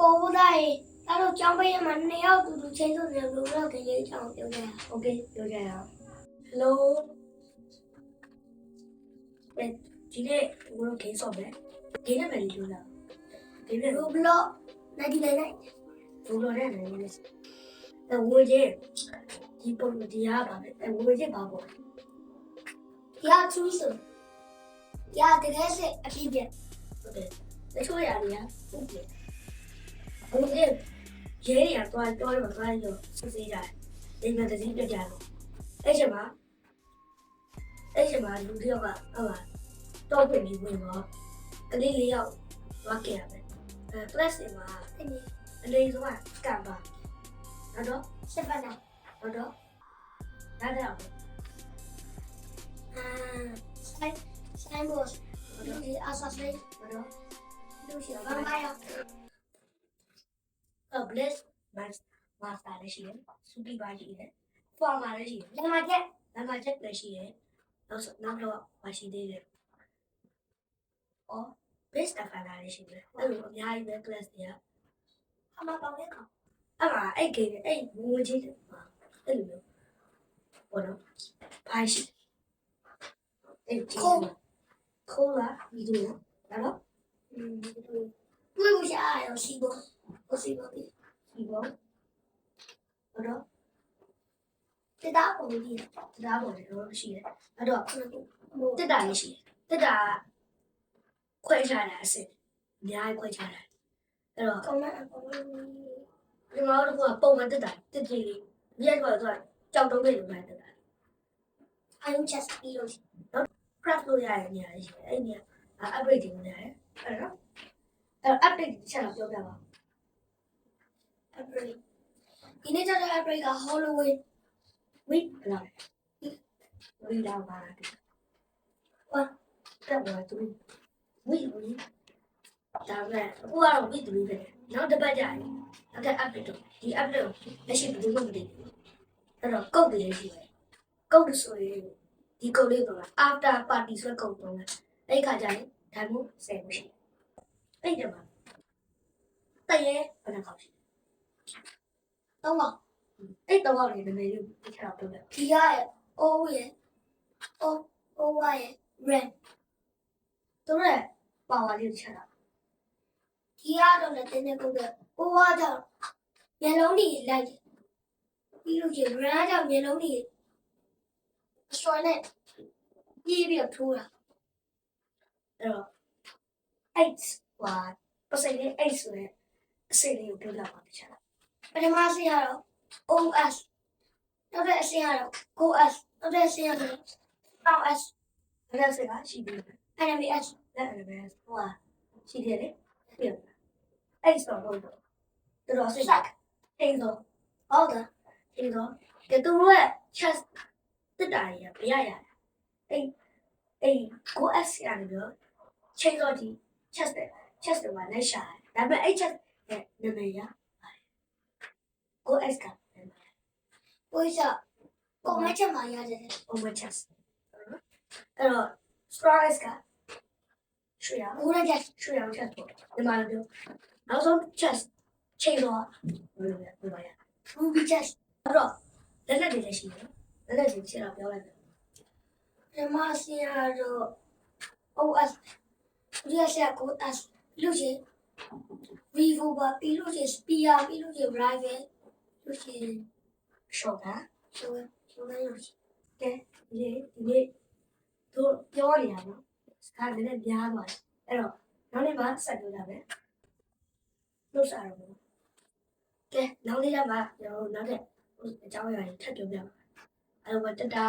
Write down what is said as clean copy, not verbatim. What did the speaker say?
ကိုသားရေအဲ့တော့ကျောင်းပေးရမှာ2ယောက်တူတူချင်းစုနေလို့တော့ခင်လေးကြောင်းပြောကြရအောင် โอเคပြောကြရအောင် hello ဒီနေ့ဘယ်လိုဂိမ်းဆော့လဲဂိမ်းနဲ့ပဲလို့လားဂိမ်းနဲ့ Roblox 99နဲ့ ဘယ်လိုလဲနေလဲဝေကြီးဒီပုံဒီရပါပဲဝေကြီးပါပေါ့ ရချူးစုရတကယ်စစ်အပြည့်ပြ ဟုတ်တယ်တချို့ຢာတွေကဟုတ်တယ်ဘယ်လိုလဲရဲတွေကသွားတော့ရောစစ်စေးကြတယ်ဒီမှာတစင်းပြကြတယ်အဲ့ချိန်မှာလူတယောက်ကဟုတ်ပါတော့ပြင်ပြီးဝင်တော့ကလေး၄ယောက်သွားကြရမယ်class တွေမှာအလေးဆုံးကကံပါတော့ စစ်ပတ်နာ တော့ဒါတော့ ဆိုင်ဘော့လူကြီးအဆော့ဆိုင် တော့ လူရှိဘာမှရ bless master လည်းရှိတယ်စူပီပါရှိတယ် farmer လည်းရှိတယ် လက်မချက် လမ်းမချက်လည်းရှိတယ်နောက်တော့မရှိသေးတယ်အော် base တဖာလာလည်းရှိတယ်အဲ့လိုအများကြီးပဲ class တွေက အမကောင်းလေးကောင် အဲ့မှာအဲ့ game အဲ့ငွေကြီးတွေပါအဲ့လိုမျိုးဘောနော်ဖိုင်ရှိအဲ့ခိုးလာဒီလိုနော် တွေ့ဘူးရှာရစီဘောစီဘောဒီ ဒီဘောတော့ တတားပုံကြီး တရားပေါ်တယ်တော့ရှိတယ်အဲ့တော့တက်တာလည်းရှိတယ်တက်တာခွဲချတာအစစ်အများကြီးခွဲချတာအဲ့တော့ ကောင်းတဲ့အပေါ် ဒီမှာတော့ပုံမှန်တက်တာတက်ကြီးလေးမြက်တော့ကြောက်တုံးလေးလိုလိုက်တက်တာ I don't just feel craft လို့ရတဲ့နေရာလေးရှိတယ်အဲ့ဒီနေရာ upgrade တွေလုပ်ရတယ်အဲ့တော့အဲ့ update တစ်ချက်တော့ပြောပြပါ upgrade ဒီနေ့ကျတဲ့ upgrade က Halloween week ဘယ်လောက်လဲ week တော့ပါလားတက်ပေါ်သူ week ဒါပဲအခုကတော့ week 3ပဲနောက်တစ်ပတ်ကြာရင်နောက်ထပ် update တော့ဒီ update ကိုလက်ရှိဘယ်လိုလုပ်မလဲအဲ့တော့ကုတ်တွေရှိတယ်ကုတ်ဆိုရင်ဒီကုတ်လေးတော့ after party ဆိုကုတ်တော့အဲ့ခါကျရင်ဒါမျိုးဆယ်လို့ရှိတယ်အဲ့ဒီမှာတရေဘယ်နှခေါက်ရှိ တော့ပါ အဲ့တော့လေနည်းနည်းလေးတစ်ချက်တော့ပြောပြ ဒီရရဲ့ O ရဲ့ O ရဲ့ red တို့ရဲ့ power လေးတစ်ချက်တော့ ဒီရတော့လည်းတင်းနေကုန်တယ် O ကတော့မျက်လုံးကြီးလိုက်တယ်ပြီးလို့ချင်း red ကြောင့်မျက်လုံးကြီးအစွမ်းနဲ့ပြီးပြီးထိုးတာ အဲ့တော့8ဟွာပစိတ်လေး8ဆိုတဲ့အစိတ်လေးကိုပြောပြပါတစ်ချက် ပထမဆင်းရတော့ OS နောက်တဲ့အဆင်းရတော့ GoS နောက်တဲ့အဆင်းရတော့ OS အဲ့ဒါစိတ်ကရှိပြီ NMS လက်အဲ့ဒါဟွာရှိတယ်လေပြအဲ့ဆိုတော့တော်စိတ်အိမ်တော့ ဟုတ်တယ် အိမ်တော့ကတူရဲ့ chest တက်တာကြီးကဘရရအဲ့ GoS ရတယ်ပြောချိန်တော့ဒီ chest တွေမှာလက်ရှာဒါပေမဲ့အဲ့ chest ရဲ့နာမည်ရ GoS က ကိုကြီးကကိုမချက်မှရတယ် over chest အဲ့တော့ strongest ကရွှေရောင် ဘူးရချက် ရွှေရောင် chest ပေါ့ဒီမှာပြောနောက်ဆုံး chest ချိန်တော့ဘယ်လိုလဲပြောပါရ Ruby chest အဲ့တော့လက်လက်တွေလည်းရှိတယ်လက်လက်တွေချက်တော့ပြောလိုက်တယ် ပထမဆင်းရတော့ OS ဒီရချက် GoS လို့ချင်း Vivo ပါပြီးလို့ချင်း Spear ပြီးလို့ချင်း Rival လို့ချင်း short က ဆိုလို့ချင်း ကဲဒီနေ့တို့ပြောနေရနော်စကားလည်းများပါတယ်အဲ့တော့နောက်နေ့မှဆက်ပြောကြမယ်လို့စားတော့ကဲနောက်နေ့ကျမှကျွန်တော်တို့နောက်တဲ့အကြောင်းအရာတွေထပ်ပြောပြပါအဲ့တော့တတာ